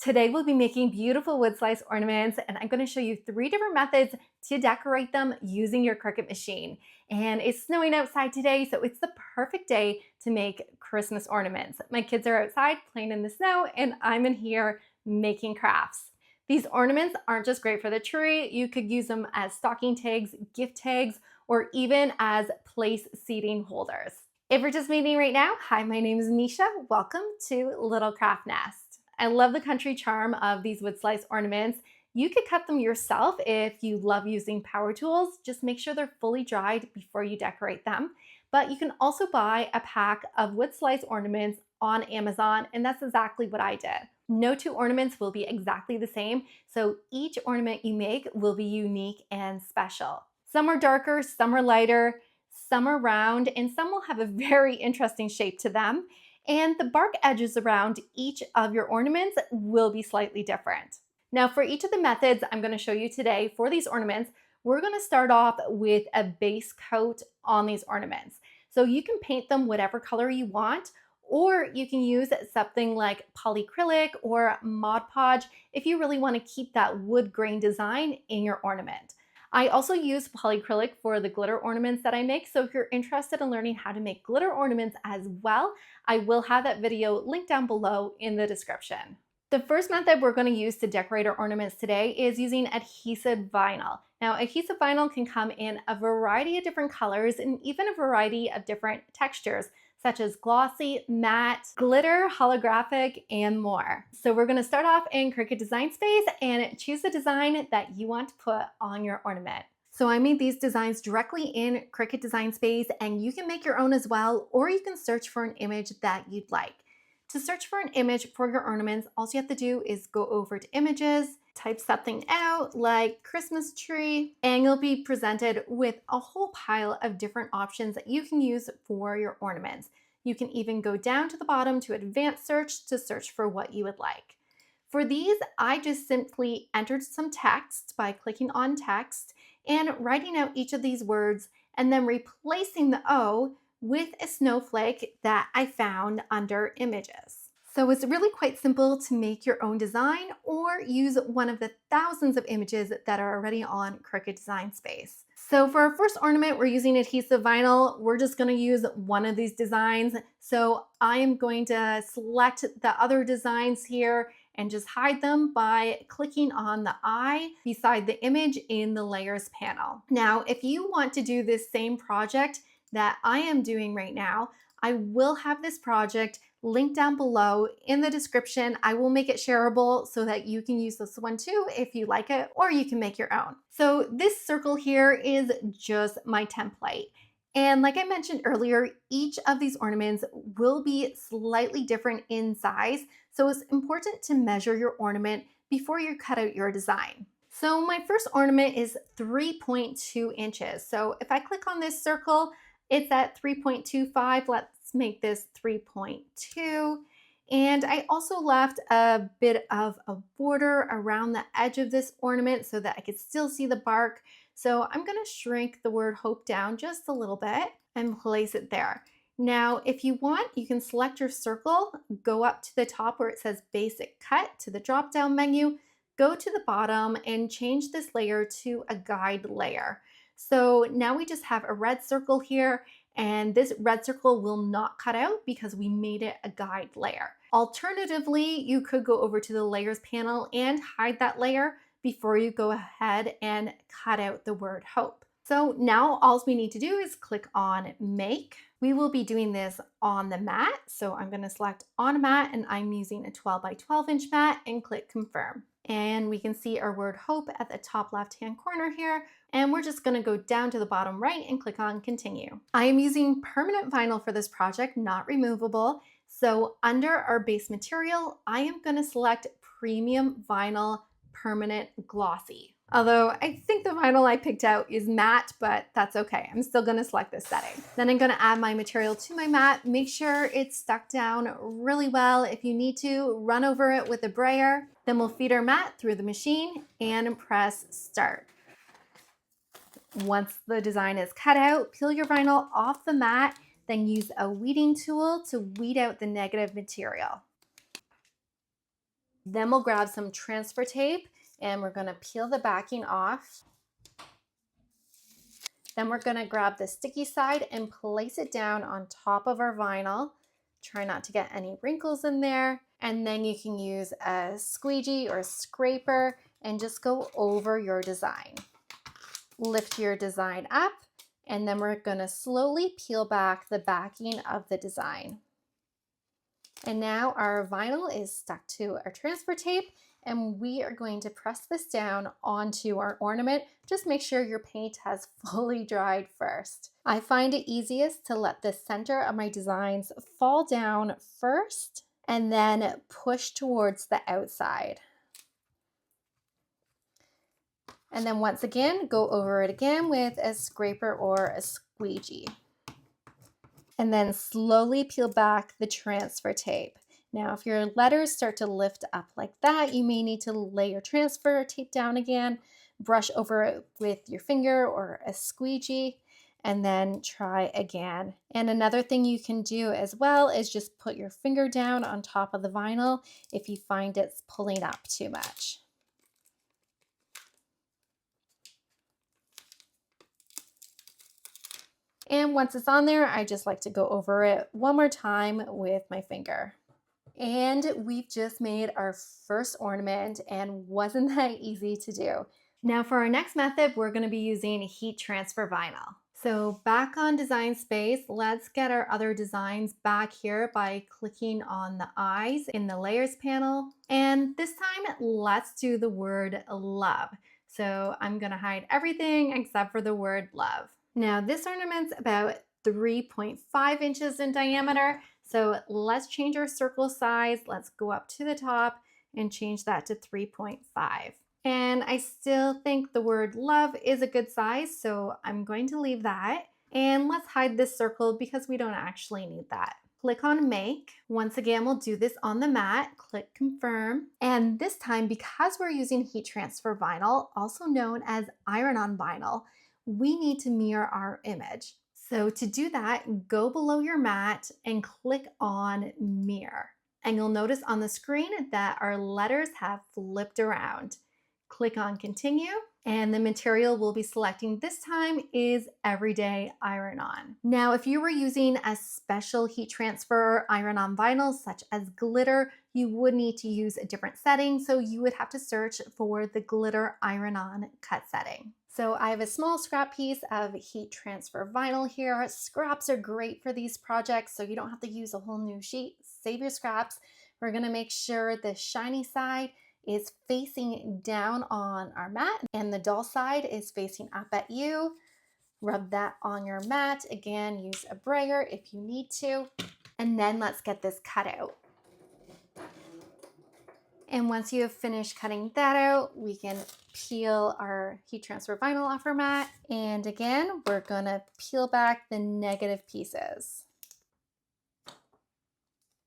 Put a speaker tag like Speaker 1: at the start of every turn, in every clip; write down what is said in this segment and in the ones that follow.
Speaker 1: Today we'll be making beautiful wood slice ornaments, and I'm going to show you 3 different methods to decorate them using your Cricut machine. And it's snowing outside today, so it's the perfect day to make Christmas ornaments. My kids are outside playing in the snow, and I'm in here making crafts. These ornaments aren't just great for the tree. You could use them as stocking tags, gift tags, or even as place seating holders. If you're just meeting right now, hi, my name is Nisha. Welcome to Little Craft Nest. I love the country charm of these wood slice ornaments. You could cut them yourself if you love using power tools. Just make sure they're fully dried before you decorate them. But you can also buy a pack of wood slice ornaments on Amazon, and that's exactly what I did. No 2 ornaments will be exactly the same, so each ornament you make will be unique and special. Some are darker, some are lighter, some are round, and some will have a very interesting shape to them. And the bark edges around each of your ornaments will be slightly different. Now, for each of the methods I'm going to show you today for these ornaments, we're going to start off with a base coat on these ornaments. So you can paint them whatever color you want, or you can use something like polyacrylic or Mod Podge if you really want to keep that wood grain design in your ornament. I also use polyacrylic for the glitter ornaments that I make, so if you're interested in learning how to make glitter ornaments as well, I will have that video linked down below in the description. The first method we're going to use to decorate our ornaments today is using adhesive vinyl. Now, adhesive vinyl can come in a variety of different colors and even a variety of different textures, such as glossy, matte, glitter, holographic, and more. So we're going to start off in Cricut Design Space and choose the design that you want to put on your ornament. So I made these designs directly in Cricut Design Space, and you can make your own as well, or you can search for an image that you'd like. To search for an image for your ornaments, all you have to do is go over to Images, type something out like Christmas tree, and you'll be presented with a whole pile of different options that you can use for your ornaments. You can even go down to the bottom to Advanced Search to search for what you would like. For these, I just simply entered some text by clicking on text and writing out each of these words and then replacing the O with a snowflake that I found under Images. So it's really quite simple to make your own design or use one of the thousands of images that are already on Cricut Design Space. So for our first ornament, we're using adhesive vinyl. We're just going to use one of these designs. So I am going to select the other designs here and just hide them by clicking on the eye beside the image in the layers panel. Now, if you want to do this same project that I am doing right now, I will have this project linked down below in the description. I will make it shareable so that you can use this one too if you like it, or you can make your own. So this circle here is just my template. And like I mentioned earlier, each of these ornaments will be slightly different in size. So it's important to measure your ornament before you cut out your design. So my first ornament is 3.2 inches. So if I click on this circle, it's at 3.25. Let's make this 3.2. And I also left a bit of a border around the edge of this ornament so that I could still see the bark. So I'm going to shrink the word hope down just a little bit and place it there. Now, if you want, you can select your circle, go up to the top where it says Basic Cut to the drop-down menu, go to the bottom and change this layer to a guide layer. So now we just have a red circle here, and this red circle will not cut out because we made it a guide layer. Alternatively, you could go over to the layers panel and hide that layer before you go ahead and cut out the word hope. So now all we need to do is click on Make. We will be doing this on the mat. So I'm going to select on a mat, and I'm using a 12 by 12 inch mat, and click Confirm. And we can see our word hope at the top left-hand corner here. And we're just going to go down to the bottom right and click on Continue. I am using permanent vinyl for this project, not removable. So under our base material, I am going to select Premium Vinyl Permanent Glossy. Although I think the vinyl I picked out is matte, but that's okay. I'm still going to select this setting. Then I'm going to add my material to my mat. Make sure it's stuck down really well. If you need to, run over it with a brayer. Then we'll feed our mat through the machine and press Start. Once the design is cut out, peel your vinyl off the mat, then use a weeding tool to weed out the negative material. Then we'll grab some transfer tape and we're gonna peel the backing off. Then we're gonna grab the sticky side and place it down on top of our vinyl. Try not to get any wrinkles in there. And then you can use a squeegee or a scraper and just go over your design. Lift your design up, and then we're gonna slowly peel back the backing of the design. And now our vinyl is stuck to our transfer tape, and we are going to press this down onto our ornament. Just make sure your paint has fully dried first. I find it easiest to let the center of my designs fall down first and then push towards the outside. And then once again, go over it again with a scraper or a squeegee. And then slowly peel back the transfer tape. Now, if your letters start to lift up like that, you may need to lay your transfer tape down again, brush over it with your finger or a squeegee, and then try again. And another thing you can do as well is just put your finger down on top of the vinyl if you find it's pulling up too much. And once it's on there, I just like to go over it one more time with my finger. And we've just made our first ornament, and wasn't that easy to do? Now for our next method, we're gonna be using heat transfer vinyl. So back on Design Space, let's get our other designs back here by clicking on the eyes in the Layers panel. And this time, let's do the word love. So I'm gonna hide everything except for the word love. Now this ornament's about 3.5 inches in diameter. So let's change our circle size. Let's go up to the top and change that to 3.5. And I still think the word love is a good size, so I'm going to leave that. And let's hide this circle because we don't actually need that. Click on Make. Once again, we'll do this on the mat. Click Confirm. And this time, because we're using heat transfer vinyl, also known as iron-on vinyl, we need to mirror our image. So to do that, go below your mat and click on Mirror. And you'll notice on the screen that our letters have flipped around. Click on Continue, and the material we'll be selecting this time is Everyday Iron-On. Now, if you were using a special heat transfer iron-on vinyl, such as glitter, you would need to use a different setting, so you would have to search for the glitter iron-on cut setting. So I have a small scrap piece of heat transfer vinyl here. Scraps are great for these projects, so you don't have to use a whole new sheet. Save your scraps. We're gonna make sure the shiny side is facing down on our mat and the dull side is facing up at you. Rub that on your mat. Again, use a brayer if you need to. And then let's get this cut out. And once you have finished cutting that out, we can peel our heat transfer vinyl off our mat. And again, we're gonna peel back the negative pieces.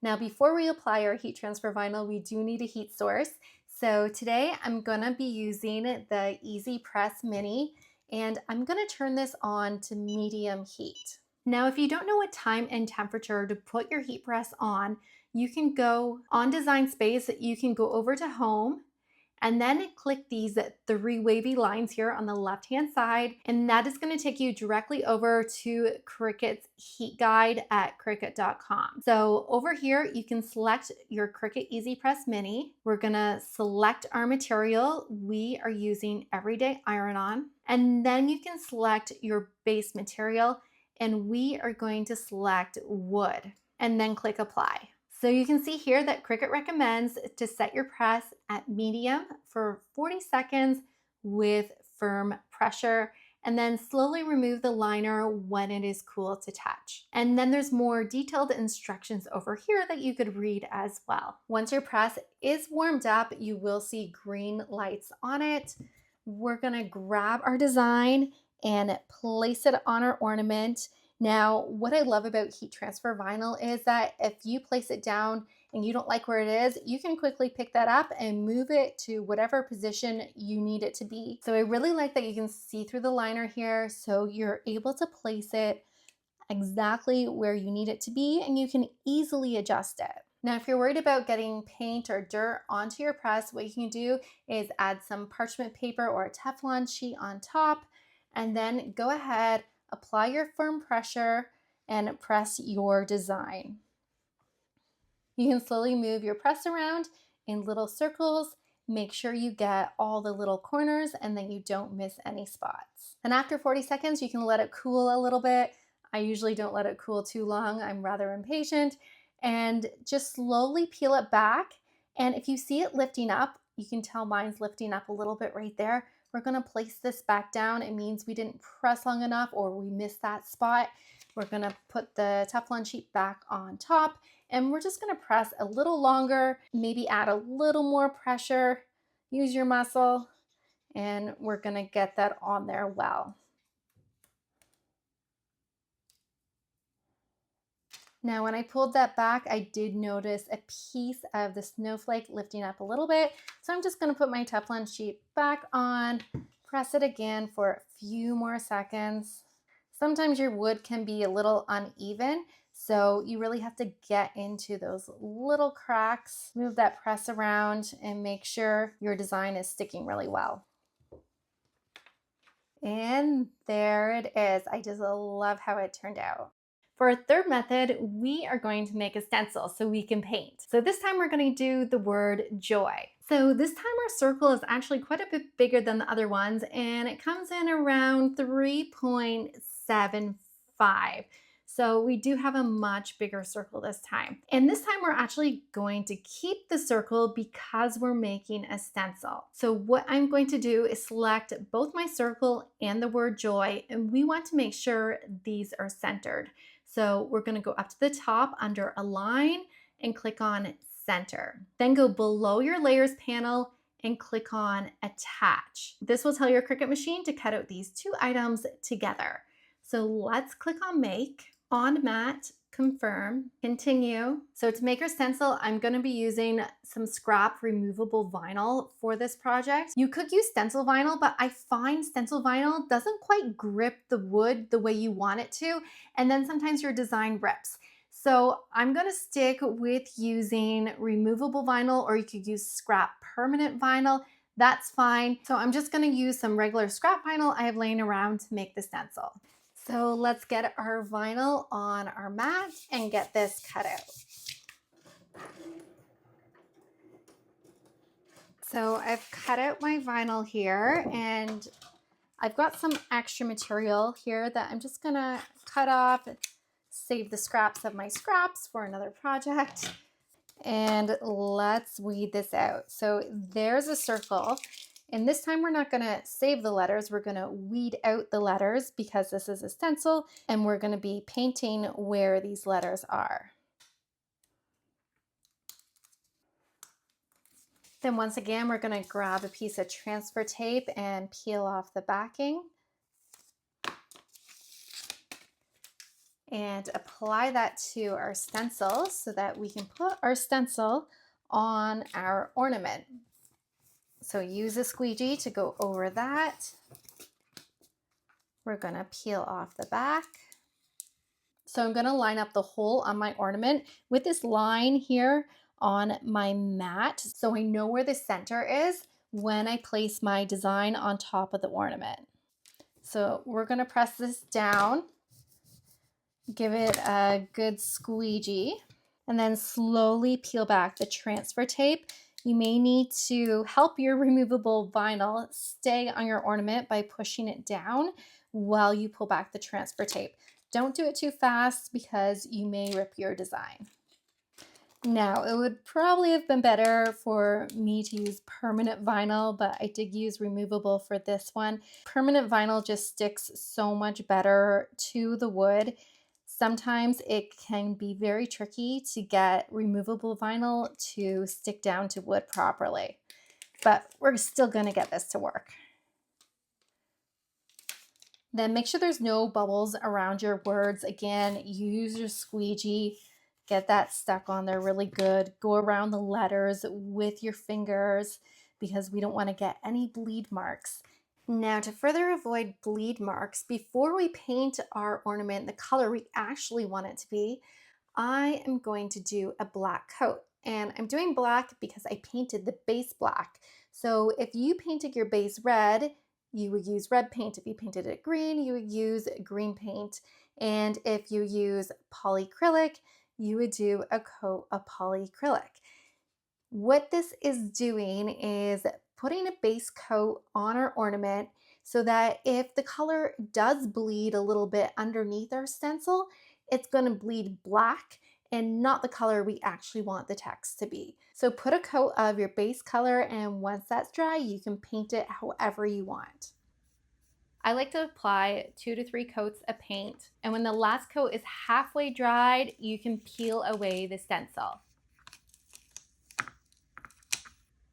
Speaker 1: Now, before we apply our heat transfer vinyl, we do need a heat source. So today I'm gonna be using the Easy Press Mini, and I'm gonna turn this on to medium heat. Now, if you don't know what time and temperature to put your heat press on, you can go on Design Space, you can go over to Home, and then click these 3 wavy lines here on the left-hand side, and that is going to take you directly over to Cricut's heat guide at Cricut.com. So over here, you can select your Cricut Easy Press Mini. We're going to select our material. We are using Everyday Iron-On, and then you can select your base material, and we are going to select wood, and then click Apply. So you can see here that Cricut recommends to set your press at medium for 40 seconds with firm pressure, and then slowly remove the liner when it is cool to touch. And then there's more detailed instructions over here that you could read as well. Once your press is warmed up, you will see green lights on it. We're gonna grab our design and place it on our ornament. Now, what I love about heat transfer vinyl is that if you place it down and you don't like where it is, you can quickly pick that up and move it to whatever position you need it to be. So I really like that you can see through the liner here, so you're able to place it exactly where you need it to be and you can easily adjust it. Now, if you're worried about getting paint or dirt onto your press, what you can do is add some parchment paper or a Teflon sheet on top, and then go ahead, apply your firm pressure, and press your design. You can slowly move your press around in little circles. Make sure you get all the little corners and then you don't miss any spots. And after 40 seconds, you can let it cool a little bit. I usually don't let it cool too long. I'm rather impatient. And just slowly peel it back. And if you see it lifting up, you can tell mine's lifting up a little bit right there. We're gonna place this back down. It means we didn't press long enough or we missed that spot. We're gonna put the Teflon sheet back on top, and we're just gonna press a little longer, maybe add a little more pressure, use your muscle, and we're gonna get that on there well. Now, when I pulled that back, I did notice a piece of the snowflake lifting up a little bit. So I'm just gonna put my Teflon sheet back on, press it again for a few more seconds. Sometimes your wood can be a little uneven, so you really have to get into those little cracks, move that press around, and make sure your design is sticking really well. And there it is. I just love how it turned out. For our third method, we are going to make a stencil so we can paint. So this time we're going to do the word joy. So this time our circle is actually quite a bit bigger than the other ones, and it comes in around 3.75. So we do have a much bigger circle this time. And this time we're actually going to keep the circle because we're making a stencil. So what I'm going to do is select both my circle and the word joy, and we want to make sure these are centered. So we're going to go up to the top under Align and click on Center. Then go below your Layers panel and click on Attach. This will tell your Cricut machine to cut out these two items together. So let's click on Make, on Mat, Confirm, Continue. So to make our stencil, I'm going to be using some scrap removable vinyl for this project. You could use stencil vinyl, but I find stencil vinyl doesn't quite grip the wood the way you want it to, and then sometimes your design rips. So I'm going to stick with using removable vinyl, or you could use scrap permanent vinyl. That's fine. So I'm just going to use some regular scrap vinyl I have laying around to make the stencil. So let's get our vinyl on our mat and get this cut out. So I've cut out my vinyl here, and I've got some extra material here that I'm just gonna cut off, save the scraps of my scraps for another project. And let's weed this out. So there's a circle. And this time we're not gonna save the letters, we're gonna weed out the letters because this is a stencil and we're gonna be painting where these letters are. Then once again, we're gonna grab a piece of transfer tape and peel off the backing and apply that to our stencil so that we can put our stencil on our ornament. So use a squeegee to go over that. We're gonna peel off the back. So I'm gonna line up the hole on my ornament with this line here on my mat so I know where the center is when I place my design on top of the ornament. So we're gonna press this down, give it a good squeegee, and then slowly peel back the transfer tape. You may need to help your removable vinyl stay on your ornament by pushing it down while you pull back the transfer tape. Don't do it too fast because you may rip your design. Now, it would probably have been better for me to use permanent vinyl, but I did use removable for this one. Permanent vinyl just sticks so much better to the wood. Sometimes it can be very tricky to get removable vinyl to stick down to wood properly, but we're still going to get this to work. Then make sure there's no bubbles around your words. Again, use your squeegee, get that stuck on there really good. Go around the letters with your fingers because we don't want to get any bleed marks. Now, to further avoid bleed marks, before we paint our ornament the color we actually want it to be, I am going to do a black coat. And I'm doing black because I painted the base black. So if you painted your base red, you would use red paint. If you painted it green, you would use green paint. And if you use polyacrylic, you would do a coat of polyacrylic. What this is doing is putting a base coat on our ornament so that if the color does bleed a little bit underneath our stencil, it's going to bleed black and not the color we actually want the text to be. So put a coat of your base color, and once that's dry, you can paint it however you want. I like to apply 2 to 3 coats of paint, and when the last coat is halfway dried, you can peel away the stencil.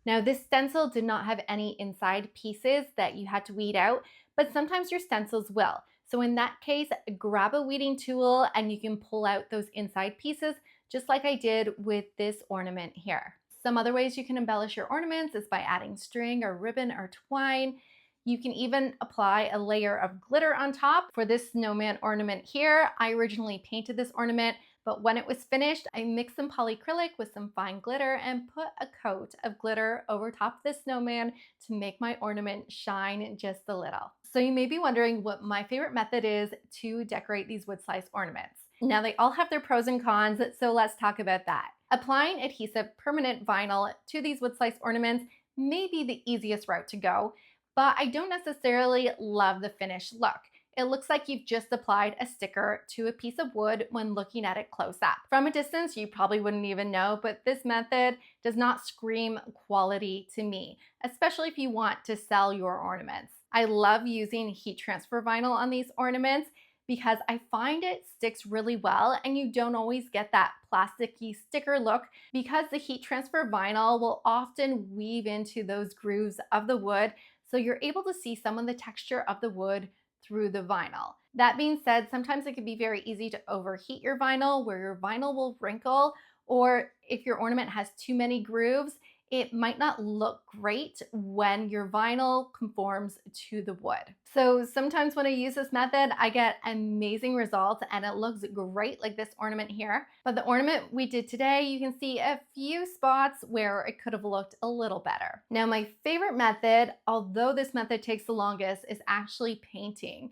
Speaker 1: Now, this stencil did not have any inside pieces that you had to weed out, but sometimes your stencils will. So in that case, grab a weeding tool and you can pull out those inside pieces, just like I did with this ornament here. Some other ways you can embellish your ornaments is by adding string or ribbon or twine. You can even apply a layer of glitter on top. For this snowman ornament here, I originally painted this ornament, but when it was finished, I mixed some polyacrylic with some fine glitter and put a coat of glitter over top of the snowman to make my ornament shine just a little. So you may be wondering what my favorite method is to decorate these wood slice ornaments. Now they all have their pros and cons, so let's talk about that. Applying adhesive permanent vinyl to these wood slice ornaments may be the easiest route to go, but I don't necessarily love the finished look. It looks like you've just applied a sticker to a piece of wood when looking at it close up. From a distance, you probably wouldn't even know, but this method does not scream quality to me, especially if you want to sell your ornaments. I love using heat transfer vinyl on these ornaments because I find it sticks really well and you don't always get that plasticky sticker look because the heat transfer vinyl will often weave into those grooves of the wood, so you're able to see some of the texture of the wood through the vinyl. That being said, sometimes it can be very easy to overheat your vinyl where your vinyl will wrinkle, or if your ornament has too many grooves, it might not look great when your vinyl conforms to the wood. So sometimes when I use this method, I get amazing results and it looks great like this ornament here. But the ornament we did today, you can see a few spots where it could have looked a little better. Now my favorite method, although this method takes the longest, is actually painting.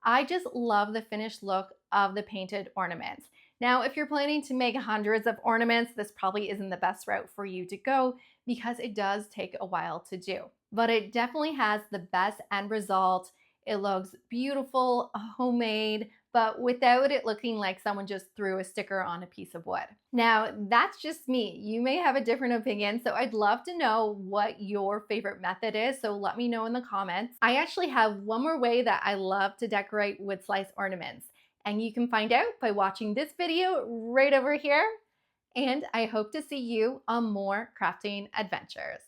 Speaker 1: I just love the finished look of the painted ornaments. Now, if you're planning to make hundreds of ornaments, this probably isn't the best route for you to go because it does take a while to do. But it definitely has the best end result. It looks beautiful, homemade, but without it looking like someone just threw a sticker on a piece of wood. Now, that's just me. You may have a different opinion, so I'd love to know what your favorite method is, so let me know in the comments. I actually have one more way that I love to decorate wood slice ornaments, and you can find out by watching this video right over here. And I hope to see you on more crafting adventures.